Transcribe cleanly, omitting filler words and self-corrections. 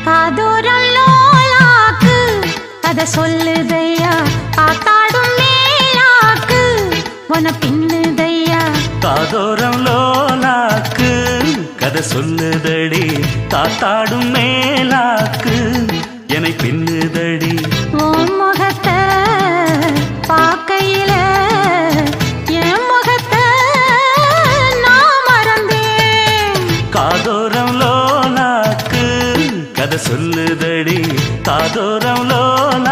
காதோரம் லோலாக்கு கதை சொல்லுதையா காத்தாடும் மேலாக்கு உன பின்னுதையா காதோரம் லோலாக்கு கதை சொல்லுதடி காத்தாடும் மேலாக்கு என்னை பின்னுதடி உன் முகத்தை பார்க்கையில என் முகத்தை நான் மறந்தேன் காதோரம் லோலாக்கு கதை சொல்லுதடி காதோரம் லோலாக்கு